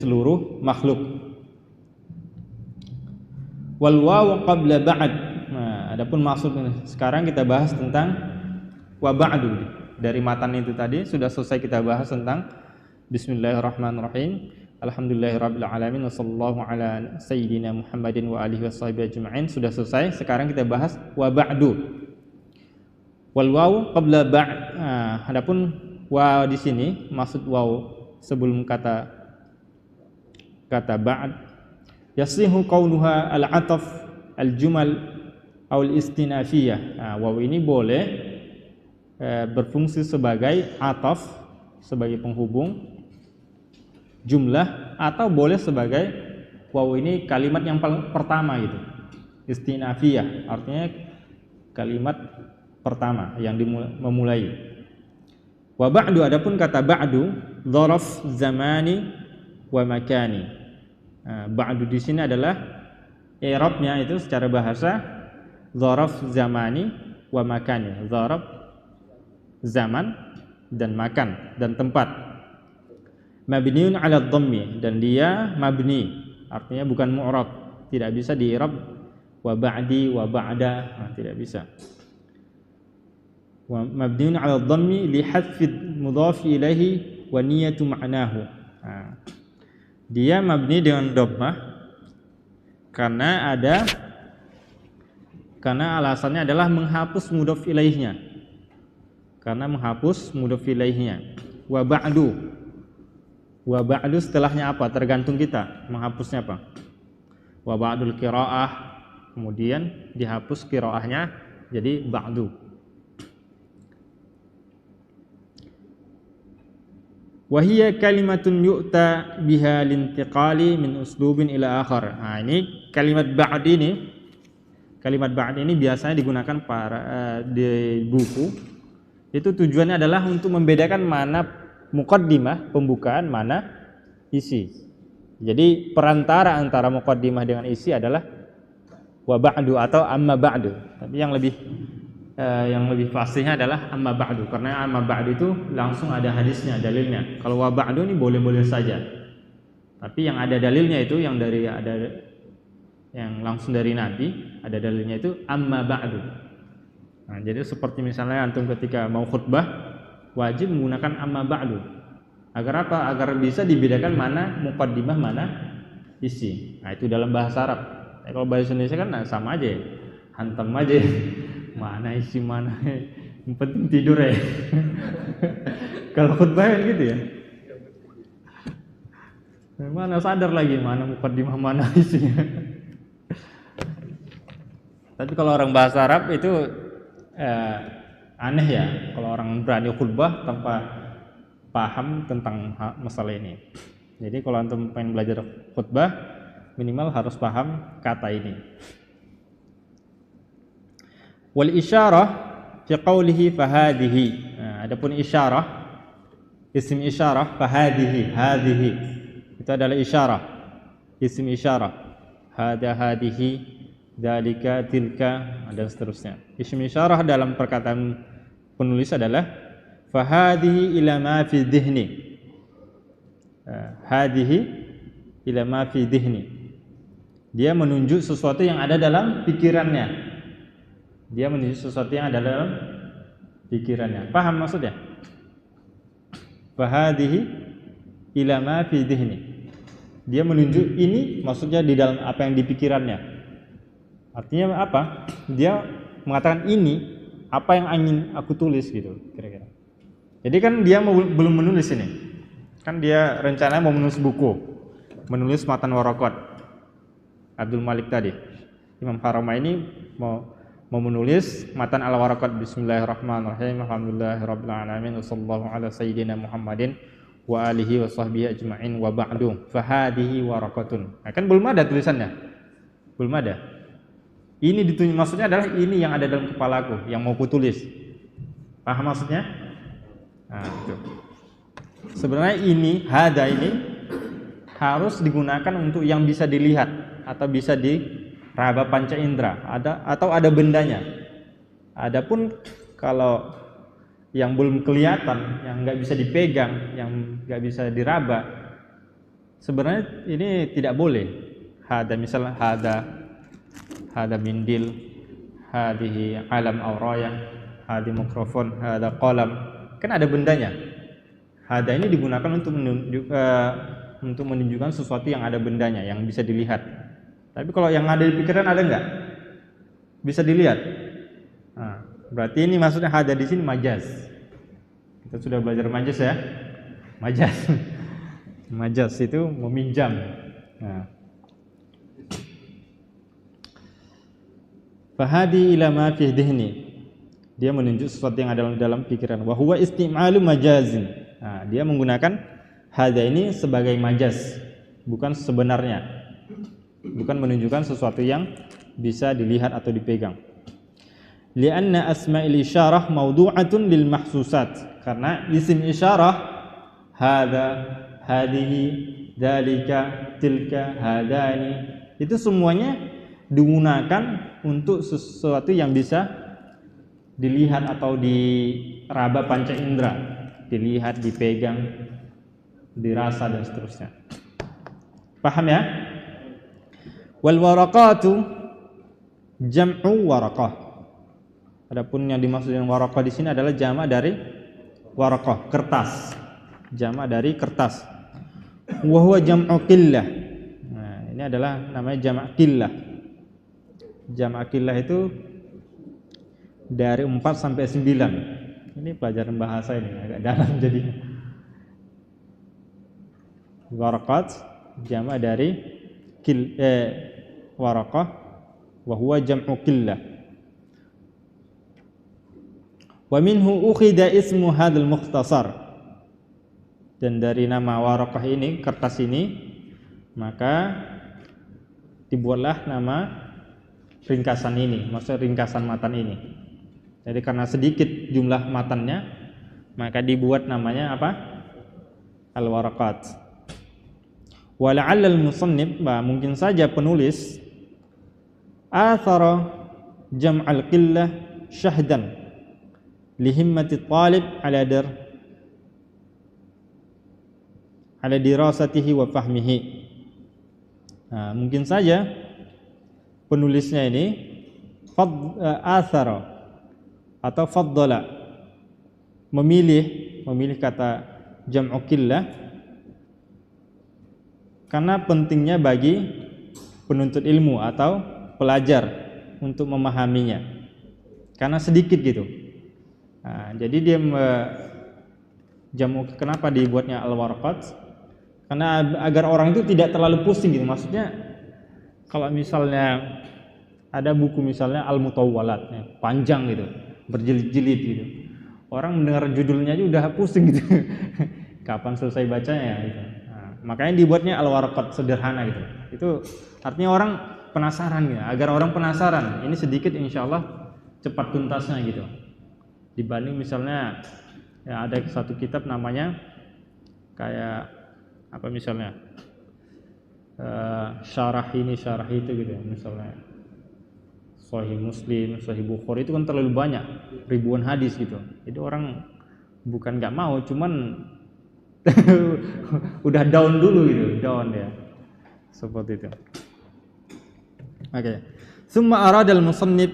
seluruh makhluk. Wal wawu qabla ba'd. Nah, adapun maksud sekarang kita bahas tentang wa ba'du. Dari matan itu tadi sudah selesai kita bahas tentang bismillahirrahmanirrahim. Alhamdulillahirabbil alamin wassallallahu ala sayyidina Muhammadin wa alihi washabihi ajma'in. Sudah selesai. Sekarang kita bahas wa ba'du. Wal wawu qabla ba'd. Nah, adapun wa di sini maksud wawu sebelum kata ba'd, yasihu qawluha al-'ataf al-jumal atau al-istinafiyah. Nah, waw ini boleh berfungsi sebagai 'ataf, sebagai penghubung jumlah, atau boleh sebagai waw ini kalimat yang pertama gitu. Istinafiyah artinya kalimat pertama yang memulai. Wa ba'du, adapun kata ba'du dzaraf zamani wa makani. Nah, ba'du di sini adalah i'rabnya itu secara bahasa dzaraf zamani wa makani. Dzaraf zaman dan makan dan tempat. Mabniun 'ala dhammi, dan dia mabni, artinya bukan mu'rab, tidak bisa di-i'rab wa ba'di wa ba'da, tidak bisa. Wa mabniun 'ala dhammi li hadfi mudhaf ilaihi wa niyatu ma'nahu. Dia mabni dengan dhammah karena alasannya adalah menghapus mudhaf ilaihnya. Karena menghapus mudhaf ilaihnya. Wa ba'du setelahnya apa? Tergantung kita menghapusnya apa. Wa ba'dul qiraah, kemudian dihapus qiraahnya jadi ba'du. Wahiyya kalimatun yu'ta biha lintiqali min uslubin ila akhar. Nah, ini kalimat ba'd ini biasanya digunakan di buku. Itu tujuannya adalah untuk membedakan mana muqaddimah, pembukaan, mana isi. Jadi perantara antara muqaddimah dengan isi adalah wa ba'du atau amma ba'du. Tapi yang lebih fasihnya adalah amma ba'du, karena amma ba'du itu langsung ada hadisnya, dalilnya. Kalau wa ba'du ini boleh-boleh saja. Tapi yang ada dalilnya itu yang langsung dari Nabi, ada dalilnya itu amma ba'du. Nah, jadi seperti misalnya antum ketika mau khutbah wajib menggunakan amma ba'du. Agar apa? Agar bisa dibedakan mana muqaddimah, mana isi. Nah, itu dalam bahasa Arab. Kalau bahasa Indonesia kan sama aja ya. Hantam aja. Mana isi mana, yang penting tidur ya. Kalau khutbah kan gitu ya. Mana sadar lagi mana muqaddimah mana isinya. Tapi kalau orang bahasa Arab itu aneh ya, kalau orang berani khutbah tanpa paham tentang masalah ini. Jadi kalau antum pengen belajar khutbah, minimal harus paham kata ini. Wal isyarah fi qawlihi fahadihi. Nah, adapun isyarah, isim isyarah fahadihi, hadhihi, itu adalah isyarah, isim isyarah. Hada, hadihi, dalika, tilka, dan seterusnya. Isim isyarah dalam perkataan penulis adalah fahadihi ila ma fi dhihni. Hadihi ila ma fi dhihni. Dia menunjuk sesuatu yang ada dalam pikirannya. Dia menunjuk sesuatu yang ada dalam pikirannya. Paham maksudnya? Fahadihi ila ma fi dhihni. Dia menunjuk ini maksudnya di dalam apa yang di pikirannya. Artinya apa? Dia mengatakan ini apa yang ingin aku tulis gitu kira-kira. Jadi kan dia belum menulis ini. Kan dia rencananya mau menulis buku, menulis Matan Waraqat Abdul Malik tadi. Imam Haramaini mau menulis Matan al-Waraqat. Bismillahirrahmanirrahim. Alhamdulillahirabbil alamin wassallallahu ala sayyidina Muhammadin wa alihi washabbihi ajma'in wa ba'du. Fahadihi waraqatun. Nah, kan belum ada tulisannya. Belum ada. Ini ditunjuk, maksudnya adalah ini yang ada dalam kepalaku yang mau kutulis. Paham maksudnya? Nah, itu. Sebenarnya ini hada ini harus digunakan untuk yang bisa dilihat atau bisa diraba panca indera, atau ada bendanya. Adapun kalau yang belum kelihatan, yang nggak bisa dipegang, yang nggak bisa diraba, sebenarnya ini tidak boleh. Hada misalnya hada mindil, hadhihi alam auraya, hadi mikrofon, hada qalam. Kan ada bendanya. Hada ini digunakan untuk menunjukkan sesuatu yang ada bendanya, yang bisa dilihat. Tapi kalau yang ada di pikiran ada enggak? Bisa dilihat. Nah, berarti ini maksudnya hada di sini majaz. Kita sudah belajar majaz ya. Majaz. Majaz itu meminjam. Nah. Fahadi ila ma fi dhihni. Dia menunjuk sesuatu yang ada dalam pikiran. Wa huwa istimalu majazin. Nah, dia menggunakan hada ini sebagai majaz, bukan sebenarnya. Bukan menunjukkan sesuatu yang bisa dilihat atau dipegang. Lianna asma'il isyarah mawdu'atun lil mahsusat. Karena isim isyarah hada, hadihi, dalika, tilka, hadani, itu semuanya digunakan untuk sesuatu yang bisa dilihat atau diraba panca indera, dilihat, dipegang, dirasa dan seterusnya. Paham ya? Wal waraqatu jam'u waraqah. Adapun yang dimaksud dengan waraqah di sini adalah jamak dari waraqah, kertas. Jamak dari kertas. Wa huwa jam'u qillah. Nah, ini adalah namanya jamak qillah. Jamak qillah itu dari 4 sampai 9. Ini pelajaran bahasa ini agak dalam jadi. Waraqat jamak dari waraqah wa huwa jam'u qillah. Wa minhu ukhida ismu hadzal mukhtasar. Dan dari nama waraqah ini, kertas ini, maka dibuatlah nama ringkasan ini, maksudnya ringkasan matan ini. Jadi karena sedikit jumlah matannya, maka dibuat namanya apa? Al-waraqat. Wa la'alla al-musannif, mungkin saja penulis athara jam'al qillah syahdan li himmati talib ala dirasatihi wa fahmihi. Nah, mungkin saja penulisnya ini athara atau faddala, memilih kata jam'u qillah karena pentingnya bagi penuntut ilmu atau pelajar untuk memahaminya, karena sedikit gitu. Nah, jadi dia jam'u, kenapa dibuatnya al-warqat? Karena agar orang itu tidak terlalu pusing gitu. Maksudnya kalau misalnya ada buku misalnya Al-Mutawwalat, panjang gitu, berjilid-jilid gitu, orang mendengar judulnya aja udah pusing gitu. Kapan selesai bacanya gitu. Nah, makanya dibuatnya al-waraqat, sederhana gitu. Itu artinya orang penasaran gitu. Agar orang penasaran, ini sedikit insyaallah cepat tuntasnya gitu. Dibanding misalnya ya ada satu kitab namanya kayak apa misalnya syarah ini syarah itu gitu ya, misalnya Sahih Muslim, Sahih Bukhari itu kan terlalu banyak, ribuan hadis gitu. Jadi orang bukan nggak mau, cuman udah down dulu gitu, down ya. Seperti itu. Oke. Summa arada al-musannif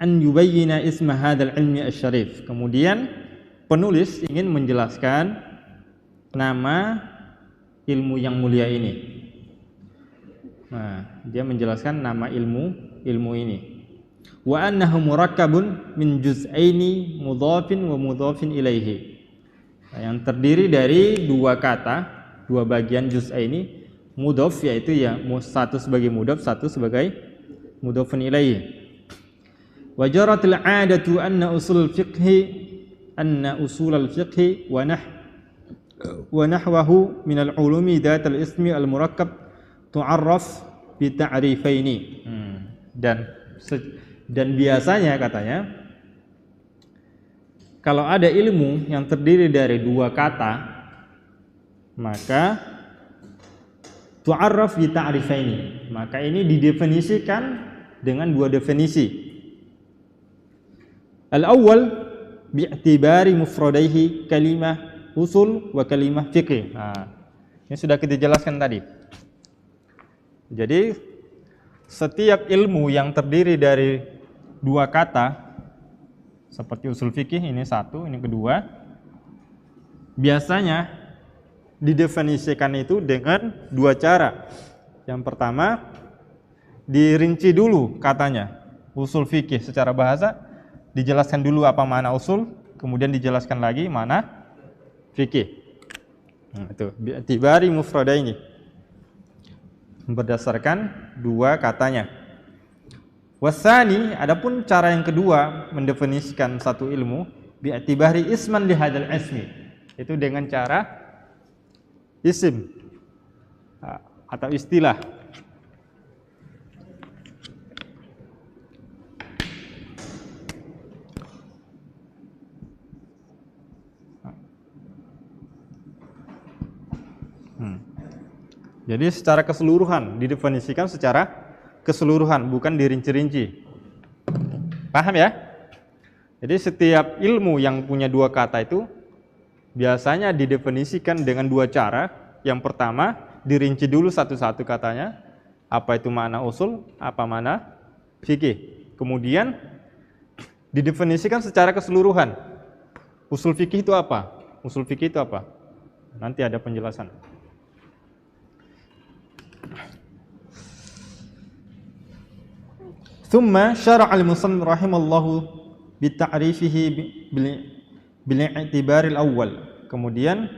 an yubayyina isma hadzal ilmi asy-syarif. Kemudian penulis ingin menjelaskan nama ilmu yang mulia ini. Nah, dia menjelaskan nama ilmu ini. Wa annahu murakkabun min juz'aini mudhafin wa mudhafin ilaihi. Nah, yang terdiri dari dua kata, dua bagian juz'aini, mudhaf yaitu ya satu sebagai mudhaf, satu sebagai mudhafun ilaihi. Wa jaratil 'adatu anna usul al-fiqhi wa nahwahu min al-ulumi dhat al-ismi al-murakkab tu'arraf bi ta'rifaini. Dan biasanya katanya kalau ada ilmu yang terdiri dari dua kata, maka tu'arraf bi ta'rifaini, maka ini didefinisikan dengan dua definisi. Al-awwal bi'tibari mufradaihi kalimah usul wa kalimah fiqh. Nah, Ini sudah kita jelaskan tadi. Jadi setiap ilmu yang terdiri dari dua kata, seperti usul fikih, ini satu, ini kedua, biasanya didefinisikan itu dengan dua cara. Yang pertama, dirinci dulu katanya. Usul fikih secara bahasa dijelaskan dulu apa makna usul, kemudian dijelaskan lagi mana fikih. Itu bi'tibari mufradaini, berdasarkan dua katanya. Wasani, adapun cara yang kedua mendefinisikan satu ilmu, bi'tibari isman li hadzal ismi, itu dengan cara isim atau istilah. Jadi secara keseluruhan, didefinisikan secara keseluruhan, bukan dirinci-rinci. Paham ya? Jadi setiap ilmu yang punya dua kata itu biasanya didefinisikan dengan dua cara. Yang pertama, dirinci dulu satu-satu katanya, apa itu makna usul, apa makna fikih. Kemudian didefinisikan secara keseluruhan. Usul fikih itu apa? Usul fikih itu apa? Nanti ada penjelasan. Thumma syara'a al-musannif rahimallahu bita'rifihi bil-i'tibar al-awwal. Kemudian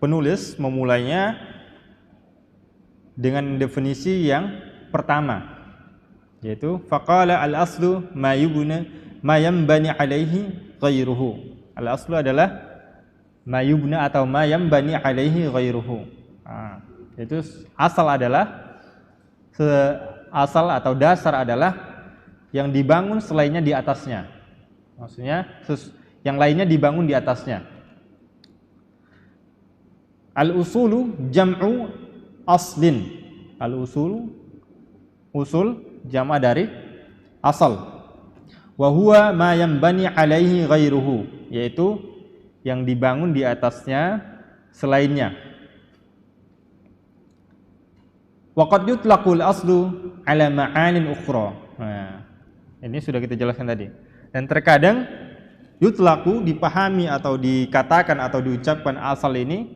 penulis memulainya dengan definisi yang pertama, yaitu faqala al-aslu ma yanbani alaihi ghairuhu. Al-aslu adalah ma yubna atau ma yanbani alaihi ghairuhu. Itu asal adalah asal atau dasar adalah yang dibangun selainnya di atasnya. Maksudnya yang lainnya dibangun di atasnya. Al-usulu jam'u aslin. Al-usulu, usul jama' dari asal. Wa huwa ma yanbani alaihi ghairuhu, yaitu yang dibangun di atasnya selainnya. Wa qad yutlaqul aslu ala ma'anin ukhra. Nah, ini sudah kita jelaskan tadi. Dan terkadang yutlaqu dipahami atau dikatakan atau diucapkan asal ini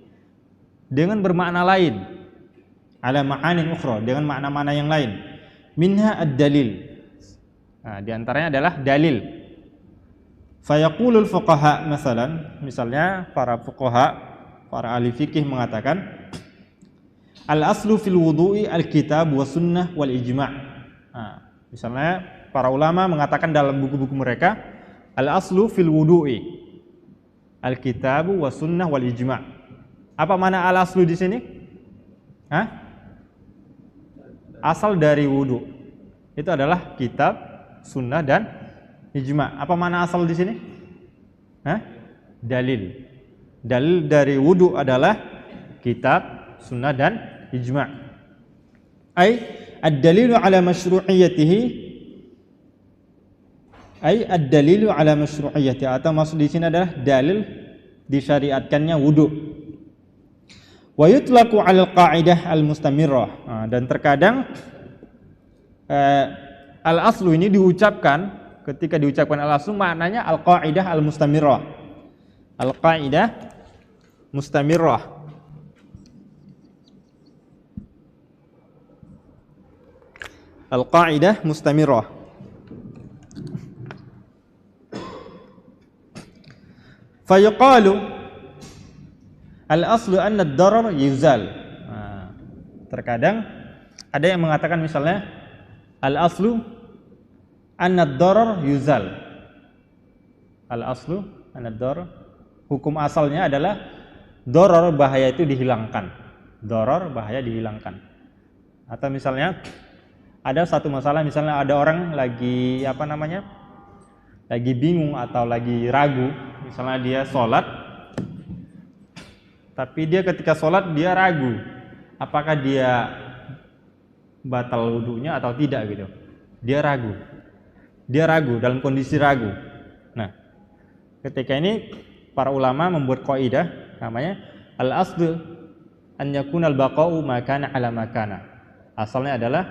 dengan bermakna lain. Ala ma'anin ukhra, dengan makna-makna yang lain. Minha ad-dalil. Nah, di antaranya adalah dalil. Fayaqulul fuqaha misalnya para fuqaha, para ahli fikih mengatakan al-aslu fil wudu'i al-kitab wa sunnah wal ijma'. Nah, misalnya para ulama mengatakan dalam buku-buku mereka, al-aslu fil wudu'i al-kitab wa sunnah wal ijma'. Apa makna al-aslu di sini? Asal dari wudu. Itu adalah kitab, sunnah dan ijma'. Apa makna asal di sini? Dalil. Dalil dari wudu adalah kitab, sunnah dan ijma'. Ay ad-dalilu ala masyru'iyyatihi, ay ad-dalilu ala masyru'iyyati, atau maksud di sini adalah dalil disyariatkannya wudu. Wa yutlaqu 'ala al-qa'idah al-mustamirrah. Dan terkadang al-aslu ini diucapkan, ketika diucapkan al-aslu maknanya al-qa'idah al-mustamirrah. Al-qa'idah mustamirrah. Al-qa'idah mustamirrah. Fayuqalu al-aslu anna ad-darar yuzal. Terkadang ada yang mengatakan misalnya al-aslu anna ad-darar yuzal. Al-aslu anna ad-darar, hukum asalnya adalah darar, bahaya itu dihilangkan. Darar, bahaya dihilangkan. Atau misalnya ada satu masalah, misalnya ada orang lagi lagi bingung atau lagi ragu, misalnya dia sholat, tapi dia ketika sholat dia ragu, apakah dia batal wudunya atau tidak gitu. Dia ragu dalam kondisi ragu. Nah, ketika ini para ulama membuat kaidah namanya al-aslu an yakuna al-baqa'u ma kana 'ala ma kana. Asalnya adalah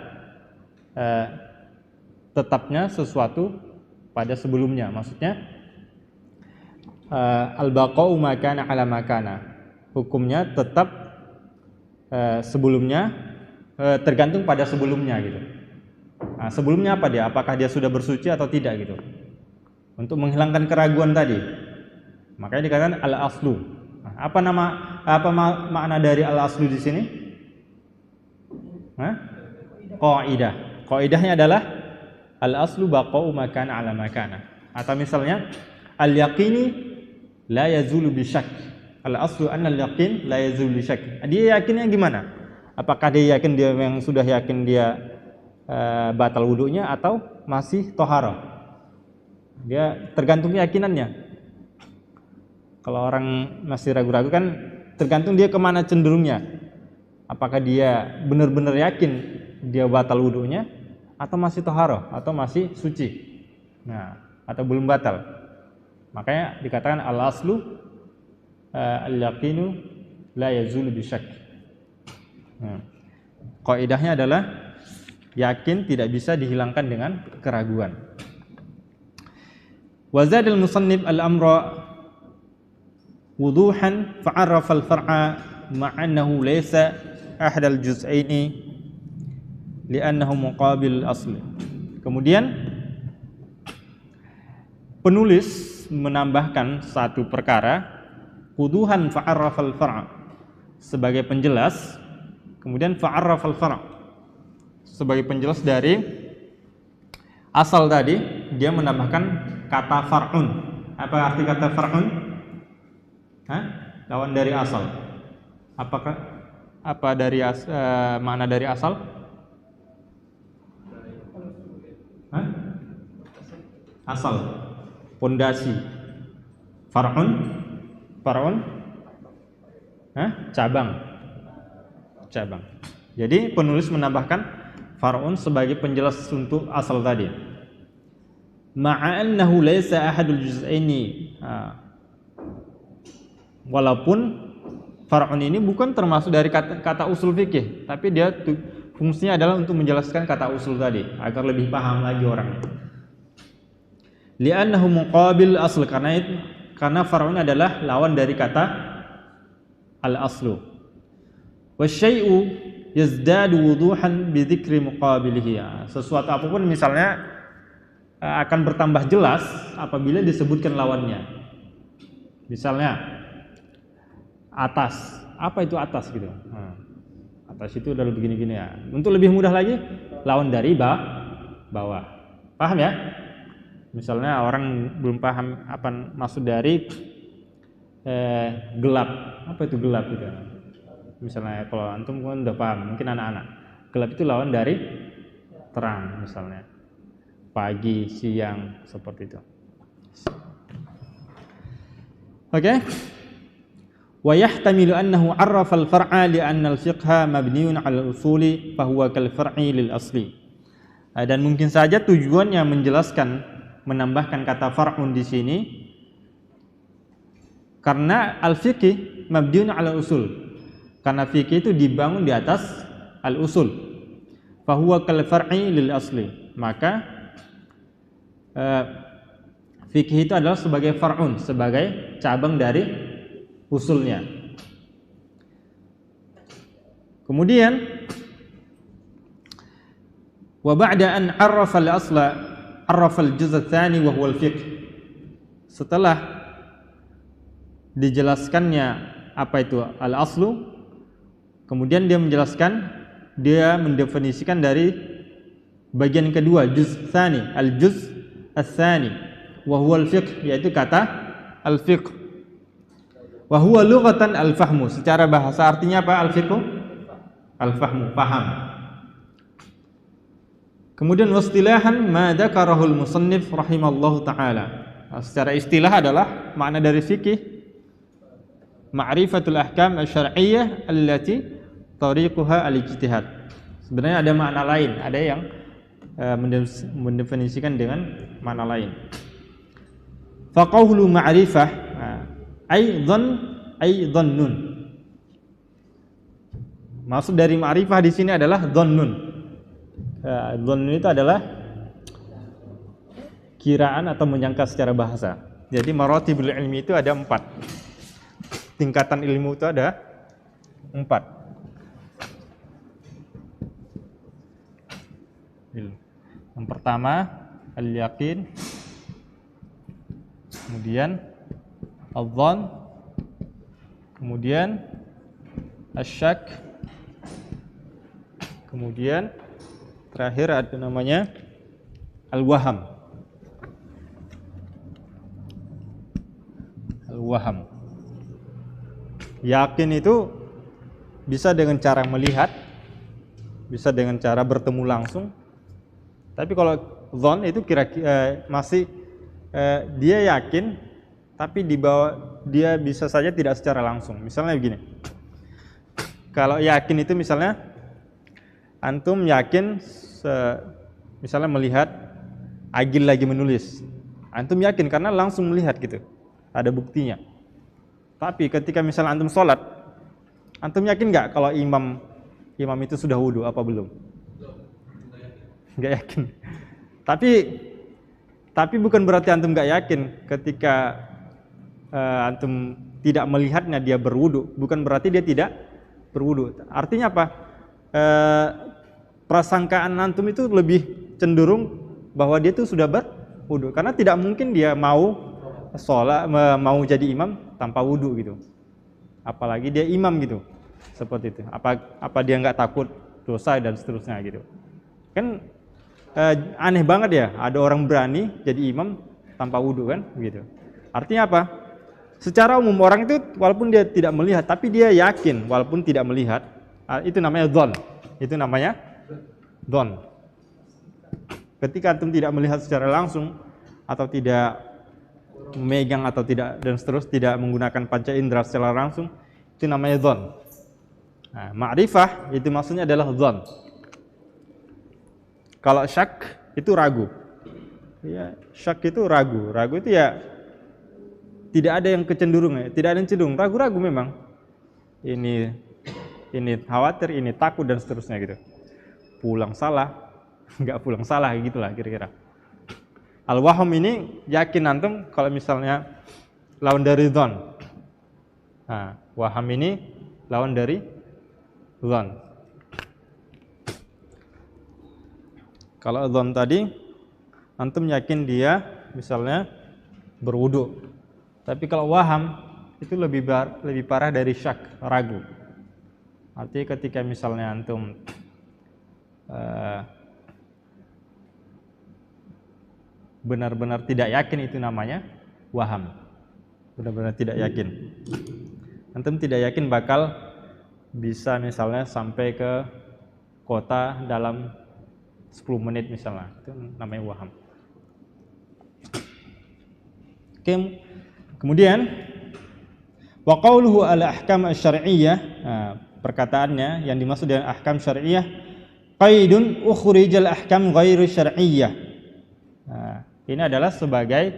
tetapnya sesuatu pada sebelumnya. Maksudnya al-baqa'u ma kana 'ala ma kana. Hukumnya tetap sebelumnya tergantung pada sebelumnya gitu. Nah, sebelumnya apa dia? Apakah dia sudah bersuci atau tidak gitu? Untuk menghilangkan keraguan tadi. Makanya dikatakan al-aslu. Nah, apa makna dari al-aslu di sini? Qaidah. Qaidahnya adalah al-aslu baqa'u ma kana 'ala ma kana. Atau misalnya al-yaqini la yazulu bi syak. Al-aslu anna al-yaqin la yazulu bi syak. Dia yakinnya gimana? Apakah dia yakin dia yang sudah yakin dia batal wudunya atau masih tohara? Dia tergantung keyakinannya. Kalau orang masih ragu-ragu kan tergantung dia kemana cenderungnya. Apakah dia benar-benar yakin dia batal wudunya atau masih tohara atau masih suci. Nah, atau belum batal. Makanya dikatakan al-aslu al-yaqinu la yazulu bi syak. Kaidahnya adalah yakin tidak bisa dihilangkan dengan keraguan. Wa zadal musannif al-amra wuduhan fa'arafa al-far'a ma'annahu laysa ahad al-juz'aini li'annahu muqabil asli. Kemudian penulis menambahkan satu perkara, wuduhan fa'arafa al-far'a, sebagai penjelas, kemudian fa'arafa al-far'a sebagai penjelas dari asal tadi, dia menambahkan kata far'un. Apa arti kata far'un? Lawan dari asal. Apa dari makna dari asal? Asal, pondasi. Far'un, cabang. Jadi penulis menambahkan far'un sebagai penjelas untuk asal tadi. Ma'annahu laysa ahadul juz'aini. Walaupun far'un ini bukan termasuk dari kata usul fikih, tapi dia fungsinya adalah untuk menjelaskan kata usul tadi agar lebih paham lagi orangnya. Li'annahu muqabil asl, karena far'un adalah lawan dari kata al-aslu. Wasyai'u yazdadu wuduhan bi dzikri muqabilihi. Sesuatu apapun misalnya akan bertambah jelas apabila disebutkan lawannya. Misalnya atas. Apa itu atas gitu? Atas itu adalah begini-gini ya. Untuk lebih mudah lagi, lawan dari bawah. Paham ya? Misalnya orang belum paham apa maksud dari gelap. Apa itu gelap gitu? Misalnya kalau antum kan udah paham, mungkin anak-anak. Gelap itu lawan dari terang misalnya. Pagi, siang, seperti itu. Oke. Wa yahtamilu annahu 'arrafa al-far'a li'anna al-fiqha mabniun 'ala al-usuli fa huwa kal-far'i lil asli. Dan mungkin saja tujuannya menjelaskan, menambahkan kata far'un di sini karena al-fiqh mabniun 'ala usul. Karena fikih itu dibangun di atas al-usul. Fa huwa kal-far'i lil asli. Maka fikih itu adalah sebagai far'un, sebagai cabang dari usulnya. Kemudian wa ba'da an 'arrafa al-asla 'arrafa al-juz' ats-tsani wa huwa al-fiqh. Setelah dijelaskannya apa itu al-aslu, kemudian dia menjelaskan, dia mendefinisikan dari bagian kedua, juz' tsani, al-juz' ats-tsani wa huwa al-fiqh, yaitu kata al-fiqh. Wa huwa lughatan al-fahmu. Secara bahasa artinya apa al-fiqh? Al-fahmu, paham. Kemudian wastilahan ma dzakarahul musannif rahimallahu taala. Secara istilah adalah makna dari fikih ma'rifatul ahkam asy-syar'iyyah allati tariquha al-ijtihad. Sebenarnya ada makna lain, ada yang mendefinisikan dengan makna lain. Faqaulu ma'rifah ay dhannun. Maksud dari ma'rifah di sini adalah dhannun. Dhannun itu adalah kiraan atau menyangka secara bahasa. Jadi maratibul ilmi itu ada 4. Tingkatan ilmu itu ada 4. Yang pertama al-yaqin, kemudian al-dhann, kemudian asyak, kemudian terakhir ada namanya al-waham. Al-waham. Yakin itu bisa dengan cara melihat, bisa dengan cara bertemu langsung. Tapi kalau dhon itu kira-kira masih dia yakin, tapi di bawah dia bisa saja tidak secara langsung. Misalnya begini. Kalau yakin itu misalnya antum yakin misalnya melihat Agil lagi menulis. Antum yakin karena langsung melihat gitu. Ada buktinya. Tapi ketika misalnya antum sholat, antum yakin nggak kalau imam itu sudah wudu apa belum? Nggak yakin. Tapi bukan berarti antum nggak yakin ketika antum tidak melihatnya dia berwudu, bukan berarti dia tidak berwudu. Artinya apa? Prasangkaan antum itu lebih cenderung bahwa dia itu sudah berwudu, karena tidak mungkin dia mau sholat, mau jadi imam tanpa wudu gitu. Apalagi dia imam gitu, seperti itu. Apa dia nggak takut dosa dan seterusnya gitu? Kan aneh banget ya, ada orang berani jadi imam tanpa wudu kan, gitu. Artinya apa? Secara umum orang itu walaupun dia tidak melihat, tapi dia yakin walaupun tidak melihat, itu namanya dhon. Itu namanya dhon. Ketika antum tidak melihat secara langsung atau tidak memegang atau tidak dan seterusnya, tidak menggunakan panca indera secara langsung, itu namanya dhon. Nah, ma'rifah itu maksudnya adalah dhon. Kalau syak itu ragu. Ya, syak itu ragu. Ragu itu ya tidak ada yang kecenderungan, tidak ada yang cenderung, ragu-ragu memang. Ini khawatir, ini takut dan seterusnya gitu. Pulang salah, enggak pulang salah gitulah kira-kira. Al-waham ini yakin antum kalau misalnya lawan dari dhon. Nah, waham ini lawan dari dhon. Kalau dhon tadi, antum yakin dia misalnya berwudu. Tapi kalau waham itu lebih parah dari syak, ragu. Artinya ketika misalnya antum benar-benar tidak yakin, itu namanya waham. Benar-benar tidak yakin. Antum tidak yakin bakal bisa misalnya sampai ke kota dalam 10 menit misalnya, itu namanya waham. Kemudian wa qauluhu al-ahkam asy-syar'iyyah, perkataannya yang dimaksud dengan ahkam syar'iyyah, qaidun ukhrijal ahkam ghairu syar'iyyah. Ini adalah sebagai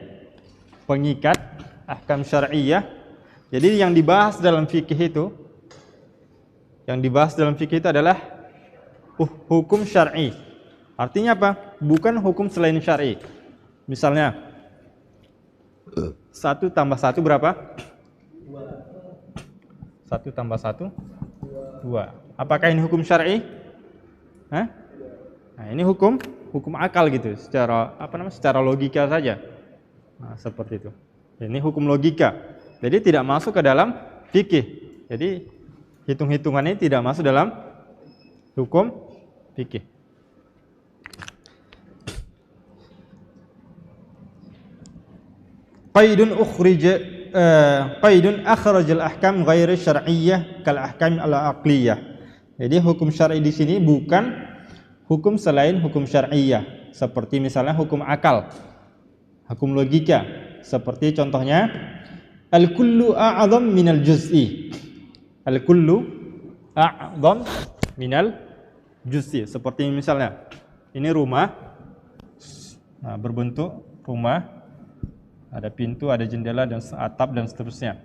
pengikat ahkam syar'iyyah. Jadi yang dibahas dalam fikih itu, adalah hukum syar'i. Artinya apa? Bukan hukum selain syar'i. Misalnya 1 tambah 1 berapa? 1 tambah 1 2. Apakah ini hukum syar'i? Nah, ini hukum akal gitu, secara logika saja. Nah, seperti itu. Ini hukum logika. Jadi tidak masuk ke dalam fikih. Jadi hitung-hitungan ini tidak masuk dalam hukum fikih. Qaidun akhrajal ahkam ghairu syar'iyyah kal ahkam al-aqliyah. Jadi hukum syar'i di sini bukan hukum selain hukum syar'iyyah, seperti misalnya hukum akal, hukum logika, seperti contohnya al-kullu a'zam minal juz'i. Al-kullu a'zam minal juz'i. Seperti misalnya ini rumah, berbentuk rumah, ada pintu, ada jendela dan atap dan seterusnya.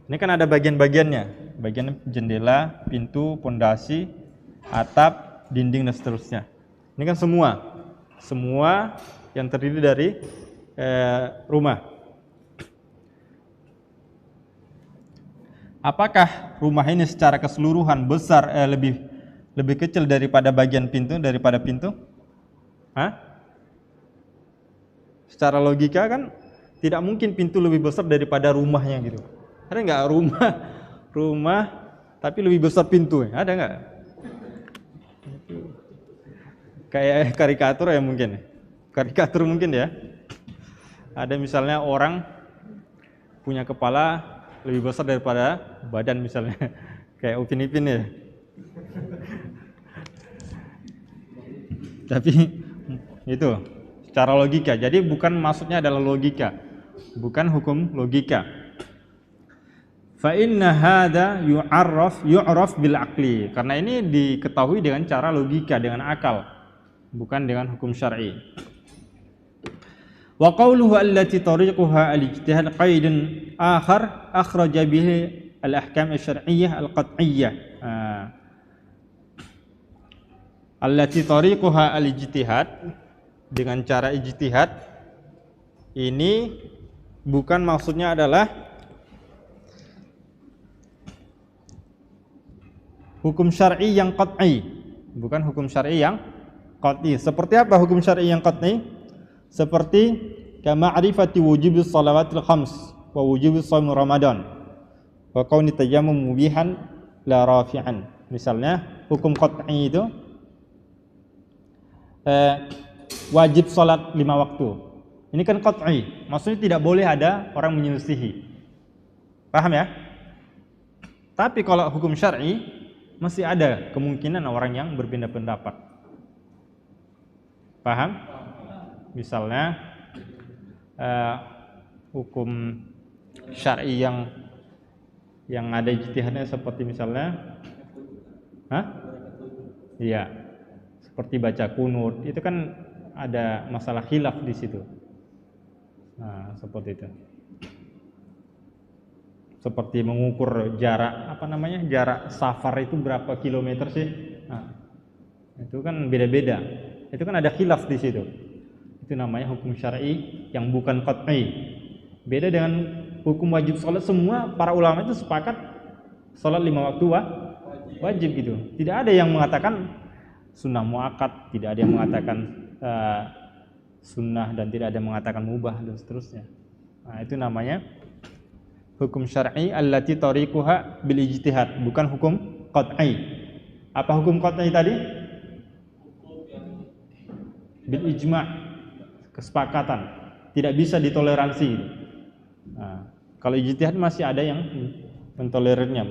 Ini kan ada bagian-bagiannya. bagian jendela, pintu, pondasi, atap, dinding dan seterusnya. Ini kan semua yang terdiri dari rumah. Apakah rumah ini secara keseluruhan besar lebih kecil daripada bagian pintu, daripada pintu? Hah? Secara logika kan tidak mungkin pintu lebih besar daripada rumahnya gitu. Ada nggak rumah tapi lebih besar pintu? Ada nggak? Kayak karikatur ya mungkin. Karikatur mungkin ya. Ada misalnya orang punya kepala lebih besar daripada badan misalnya. Kayak Upin Ipin ya. Tapi itu secara logika. Jadi bukan maksudnya adalah logika. Bukan hukum logika. Fa inna hadza yu'raf bil aqli. Karena ini diketahui dengan cara logika, dengan akal, bukan dengan hukum syar'i. Wa qawluhu allati tariquha al-ijtihad qaidun akhar akhraja bihi al-ahkam asy-syar'iyyah al-qat'iyyah. Allati tariquha al-ijtihad, dengan cara ijtihad ini bukan maksudnya adalah hukum syar'i yang qat'i, bukan hukum syar'i yang qat'i. Seperti apa hukum syar'i yang qat'i? Seperti kama'rifati wujubis shalawatil khams wa wujubis shaum Ramadan wa kauni tayammum mubihan la rafi'an. Misalnya hukum qat'i itu wajib salat 5 waktu. Ini kan qat'i, maksudnya tidak boleh ada orang menyelisihi. Paham ya? Tapi kalau hukum syar'i masih ada kemungkinan orang yang berbeda pendapat. Paham? Misalnya hukum syar'i yang ada ijtihadnya seperti misalnya iya, seperti baca kunut, itu kan ada masalah khilaf di situ. Nah, seperti itu. Seperti mengukur jarak, jarak safar itu berapa kilometer sih? Nah, itu kan beda-beda. Itu kan ada khilaf di situ. Itu namanya hukum syar'i yang bukan qat'i. Beda dengan hukum wajib salat, semua para ulama itu sepakat salat 5 waktu wajib gitu. Tidak ada yang mengatakan sunnah muakkad, tidak ada yang mengatakan sunnah, dan tidak ada yang mengatakan mubah dan seterusnya. Nah, itu namanya hukum syar'i allati tariquha bil ijtihad, bukan hukum qat'i. Apa hukum qat'i tadi? Bil ijma', kesepakatan, tidak bisa ditoleransi. Nah, kalau ijtihad masih ada yang mentolerirnya,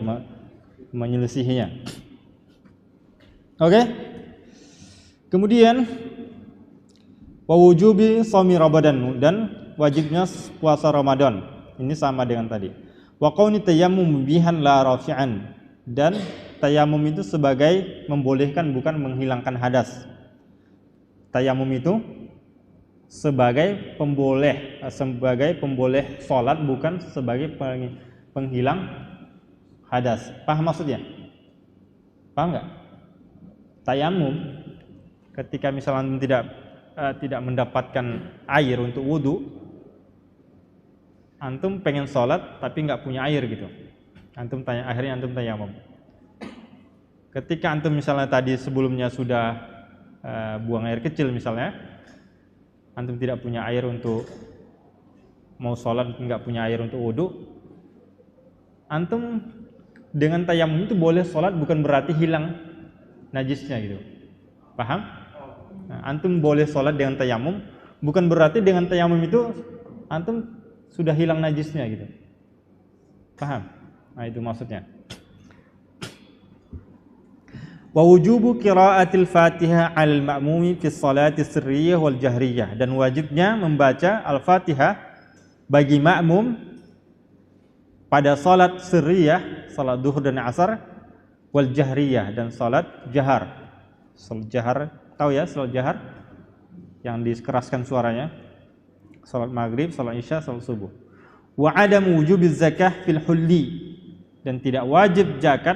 menyelisihinya. Oke? Kemudian wa wujubi shaumi Ramadan, dan wajibnya puasa Ramadan. Ini sama dengan tadi. Wa qauni tayammum mubihan la rafi'an, dan tayamum itu sebagai membolehkan, bukan menghilangkan hadas. Tayamum itu sebagai pemboleh salat, bukan sebagai penghilang hadas. Paham maksudnya? Paham enggak? Tayamum ketika misalnya tidak mendapatkan air untuk wudu, antum pengen sholat tapi nggak punya air gitu, akhirnya antum tayamum. Ketika antum misalnya tadi sebelumnya sudah buang air kecil misalnya, antum tidak punya air untuk mau sholat, nggak punya air untuk wudu, antum dengan tayamum itu boleh sholat, bukan berarti hilang najisnya gitu. Paham? Nah, antum boleh sholat dengan tayamum, bukan berarti dengan tayamum itu antum sudah hilang najisnya gitu. Paham? Nah, itu maksudnya. Wa wujubu qiraatil Fatihah 'alal ma'mumi fi sholati sirriyah wal jahriyah, dan wajibnya membaca Al-Fatihah bagi makmum pada salat sirriyah, salat duhur dan asar, wal jahriyah, dan salat jahar. Salat jahar, tahu ya salat jahar? Yang dikeraskan suaranya. Salat maghrib, salat isya, salat subuh. Wa adam wujubiz zakah fil hulli, dan tidak wajib zakat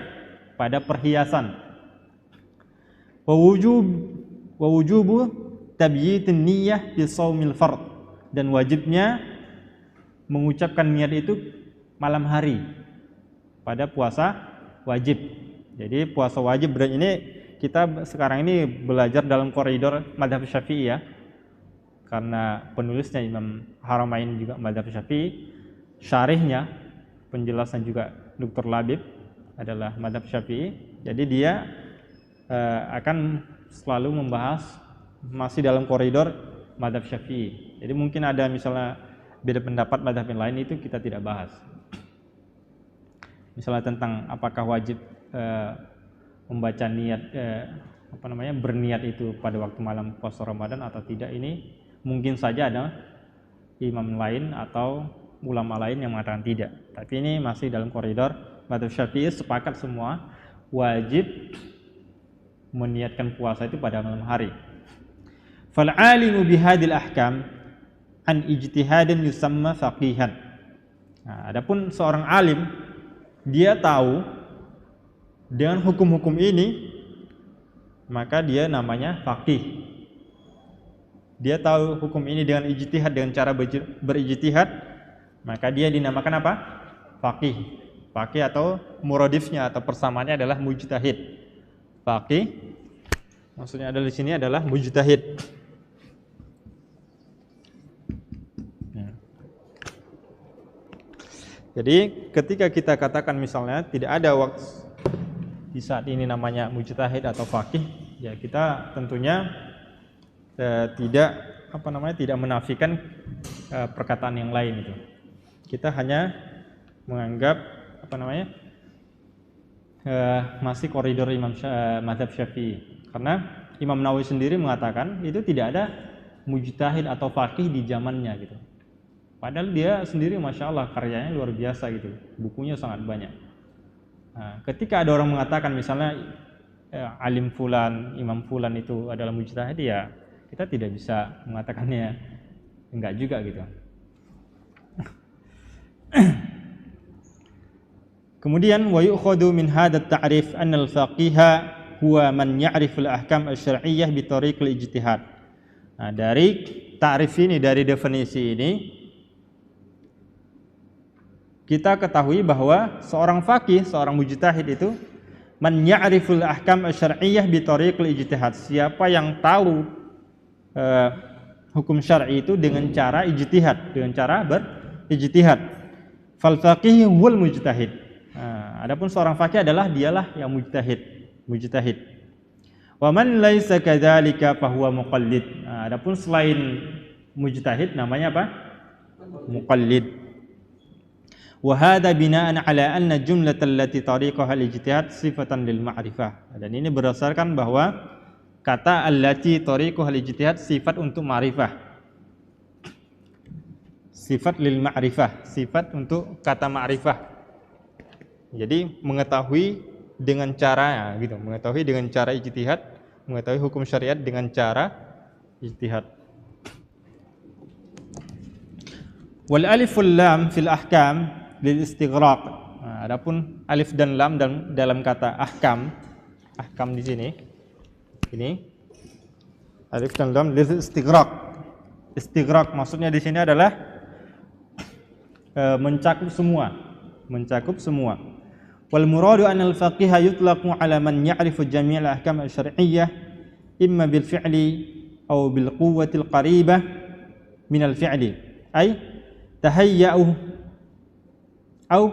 pada perhiasan. Wa wujubu tabyitin niyyah fi shaumil fard, dan wajibnya mengucapkan niat itu malam hari pada puasa wajib. Jadi puasa wajib ini kita sekarang ini belajar dalam koridor mazhab Syafi'i ya. Karena penulisnya Imam Haramain juga mazhab Syafi'i, syarihnya penjelasan juga Dr. Labib adalah mazhab Syafi'i. Jadi dia akan selalu membahas masih dalam koridor mazhab Syafi'i. Jadi mungkin ada misalnya beda pendapat mazhab yang lain, itu kita tidak bahas. Misalnya tentang apakah wajib membaca niat berniat itu pada waktu malam puasa Ramadan atau tidak, ini mungkin saja ada imam lain atau ulama lain yang mengatakan tidak. Tapi ini masih dalam koridor mazhab Syafi'i, sepakat semua wajib meniatkan puasa itu pada malam hari. Fal 'alimu bihadil ahkam an ijtihadin yusamma faqihan. Nah, adapun seorang alim, dia tahu dengan hukum-hukum ini, maka dia namanya faqih. Dia tahu hukum ini dengan ijtihad, dengan cara berijtihad, maka dia dinamakan apa? Faqih. Faqih atau muradifnya atau persamaannya adalah mujtahid. Faqih maksudnya adalah di sini adalah mujtahid. Jadi ketika kita katakan misalnya tidak ada waktu di saat ini namanya mujtahid atau faqih, ya kita tentunya tidak menafikan perkataan yang lain itu. Kita hanya menganggap masih koridor mazhab Syafi'i. Karena Imam Nawawi sendiri mengatakan itu tidak ada mujtahid atau faqih di zamannya gitu. Padahal dia sendiri masya Allah karyanya luar biasa gitu, bukunya sangat banyak. Nah, ketika ada orang mengatakan misalnya alim fulan, imam fulan itu adalah mujtahid, ya kita tidak bisa mengatakannya enggak juga gitu. Kemudian wa yu'khadhu min hadha at-ta'rif anna al-faqiha huwa man ya'rifu al-ahkam asy-syar'iyyah bi tariqil ijtihad. Nah, dari ta'rif ini, dari definisi ini, kita ketahui bahwa seorang faqih, seorang mujtahid itu man ya'riful ahkam asy-syar'iyyah bi tariqil ijtihad. Siapa yang tahu hukum syar'i itu dengan cara ijtihad, dengan cara berijtihad. Fal faqih wal mujtahid. Adapun seorang faqih adalah dialah yang mujtahid. Wa man laisa kadzalika fa huwa muqallid. Adapun selain mujtahid namanya apa? Muqallid. Wa hadha bina'an 'ala anna jumlatal lati tariqaha al-ijtihad sifatan lil ma'rifah. Dan ini berdasarkan bahwa kata allati tariquha al-ijtihad sifat untuk ma'rifah. Sifat lil ma'rifah, sifat untuk kata ma'rifah. Jadi mengetahui dengan cara gitu, mengetahui dengan cara ijtihad, mengetahui hukum syariat dengan cara ijtihad. Wal alif wal lam fil ahkam lil istighraq. Adapun alif dan lam dalam kata ahkam di sini, ini alif dan lam lil istighraq. Istighraq maksudnya di sini adalah mencakup semua. Wal muradu anna al faqiha yutlaqu ala man ya'rifu jami' al ahkam al syar'iyyah imma bil fi'li aw bil quwwati al qaribah min al fi'li ay tahayyuhu aw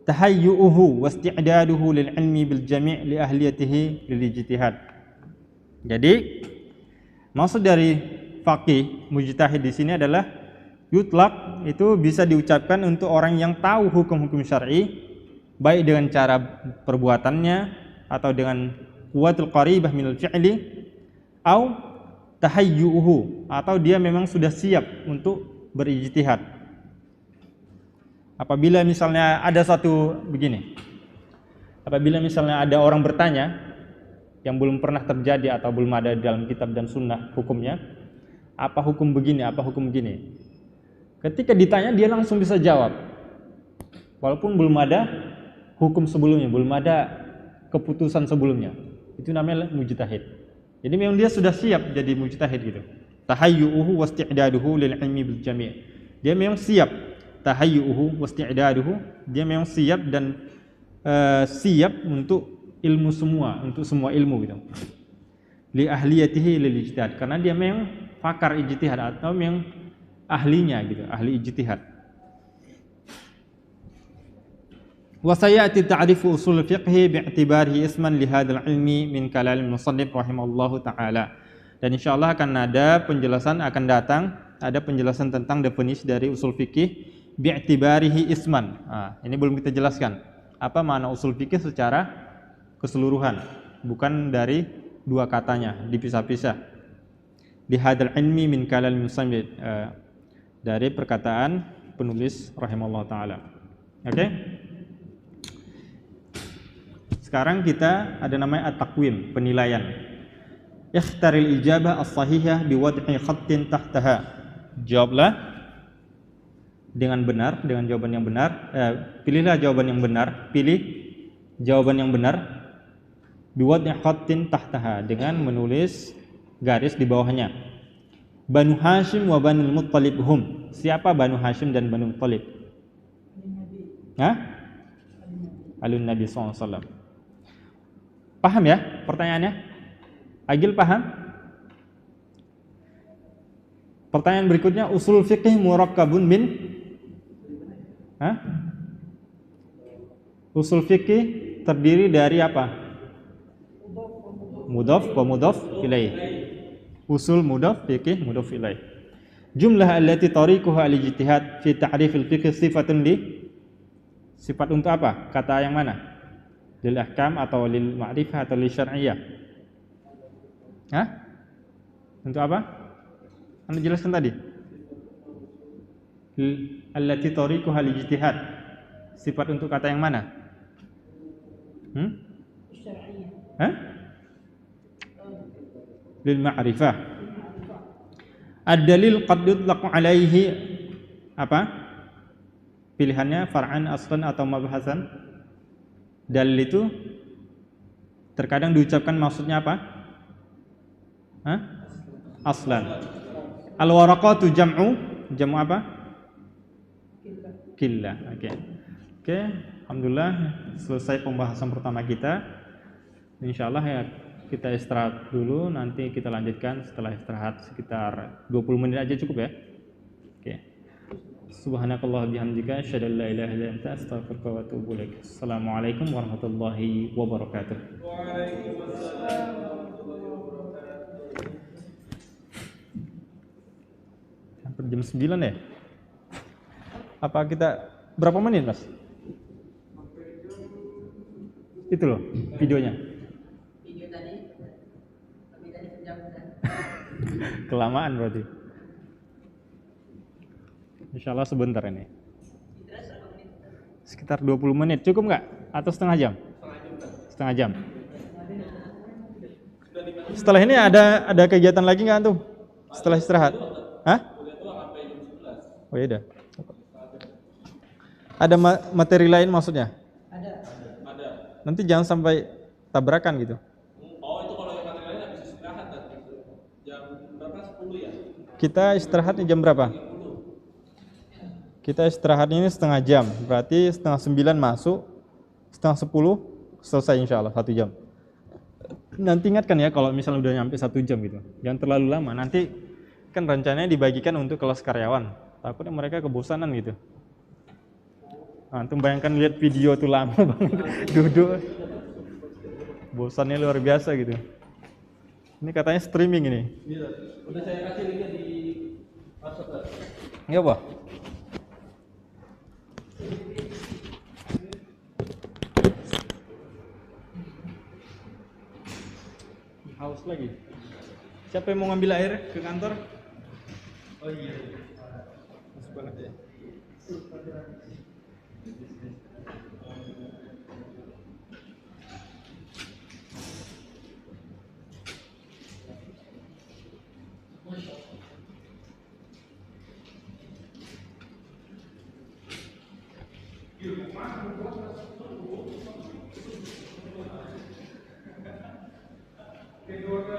tahayyuhu wa isti'daduhu lil ilmi bil jami' li ahliyatihi lil ijtihad. Jadi maksud dari faqih mujtahid di sini adalah yutlaq, itu bisa diucapkan untuk orang yang tahu hukum-hukum syar'i baik dengan cara perbuatannya atau dengan quwwatul qaribah minal fi'li atau tahayyuhu, atau dia memang sudah siap untuk berijtihad. Apabila misalnya ada apabila misalnya ada orang bertanya yang belum pernah terjadi atau belum ada di dalam kitab dan sunnah hukumnya, apa hukum begini, apa hukum begini. Ketika ditanya dia langsung bisa jawab, walaupun belum ada hukum sebelumnya, belum ada keputusan sebelumnya. Itu namanya mujtahid. Jadi memang dia sudah siap jadi mujtahid gitu. Tahayyuhu wasti'daduhu lil ilmi bil jami'. Dia memang siap. Tahayyuhu wasti'daduhu, dia memang siap dan siap untuk ilmu semua, untuk semua ilmu gitu. Li ahliyatihi lil ijtihad, karena dia memang pakar ijtihad atau memang ahlinya gitu, ahli ijtihad. Wa sayati ta'rifu usul fiqhi bi'tibarihi isman li hadzal ilmi min kalam al-musannif rahimallahu taala. Dan insyaallah akan ada penjelasan, akan datang ada penjelasan tentang definisi dari usul fikih bi'tibarihi isman. Nah, ini belum kita jelaskan. Apa makna usul fikih secara keseluruhan, bukan dari dua katanya, dipisah-pisah. Li hadzal ilmi min kalam al-musannif, dari perkataan penulis rahimallahu taala. Oke? Sekarang kita ada namanya at-taqwim, penilaian. Ikhtaril ijabah as-sahihah biwad'i khattin tahtaha. Jawablah dengan benar, dengan jawaban yang benar. Pilihlah jawaban yang benar. Pilih jawaban yang benar biwad'i khattin tahtaha, dengan menulis garis di bawahnya. Banu Hashim wa Banu Muttalib hum. Siapa Banu Hashim dan Banu Muttalib? Hah? Alun Nabi SAW. Paham ya pertanyaannya? Agil paham? Pertanyaan berikutnya, usul fiqih murakkabun min usul fikih terdiri dari apa? Mudhaf wa mudhaf ilaih. Usul mudhaf fikih mudhaf ilaih. Jumlah allati tariquha al-ijtihad fi ta'rifil fiqh sifatun li. Sifat untuk apa? Kata yang mana? Lil ahkam atau lil ma'rifah atau lil syar'iyyah? Untuk apa? Anda jelaskan tadi. Allati tariquha al-ijtihad. Sifat untuk kata yang mana? Syar'iyyah. Lil ma'rifah. Ad-dalil qad yutlaqu alaihi apa? Pilihannya far'an, aslan atau mabhasan. Dalil itu terkadang diucapkan maksudnya apa? Aslan. Al-waraqatu jam'u apa? Killah. Oke. Alhamdulillah selesai pembahasan pertama kita. Insyaallah ya kita istirahat dulu, nanti kita lanjutkan setelah istirahat sekitar 20 menit aja cukup ya. Oke. Subhanakallah bihamdika asyhadu an la ilaha illa anta astaghfiruka wa atubu ilaik. Assalamualaikum warahmatullahi wabarakatuh. Waalaikumsalam warahmatullahi wabarakatuh. Hampir jam 9 ya? Apa kita berapa menit, Mas? Itu loh videonya. Video tadi sejam. Kelamaan berarti. Insyaallah sebentar ini. Sekitar 20 menit. Cukup nggak? Atau setengah jam? Setengah jam. Setelah ini ada kegiatan lagi nggak tuh? Setelah istirahat? Oh iya dah. Ada materi lain maksudnya? Ada. Nanti jangan sampai tabrakan gitu. Oh, itu kalau yang materi lain habis istirahat jam berapa? 10 ya? Kita istirahatnya jam berapa? Kita istirahat ini setengah jam, berarti setengah 9 masuk, setengah 10 selesai insyaallah 1 jam. Nanti ingatkan ya kalau misalnya udah nyampe 1 jam gitu, jangan terlalu lama. Nanti kan rencananya dibagikan untuk kelas karyawan, takutnya mereka kebosanan gitu. Antum bayangkan lihat video tuh lama banget, duduk, bosannya luar biasa gitu. Ini katanya streaming ini. Iya, udah saya kasih linknya di WhatsApp. Iya, Pak. Haus lagi. Siapa yang mau ngambil air ke kantor? Oh iya. Masuk banget ya. Masya Allah. 30.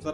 Terus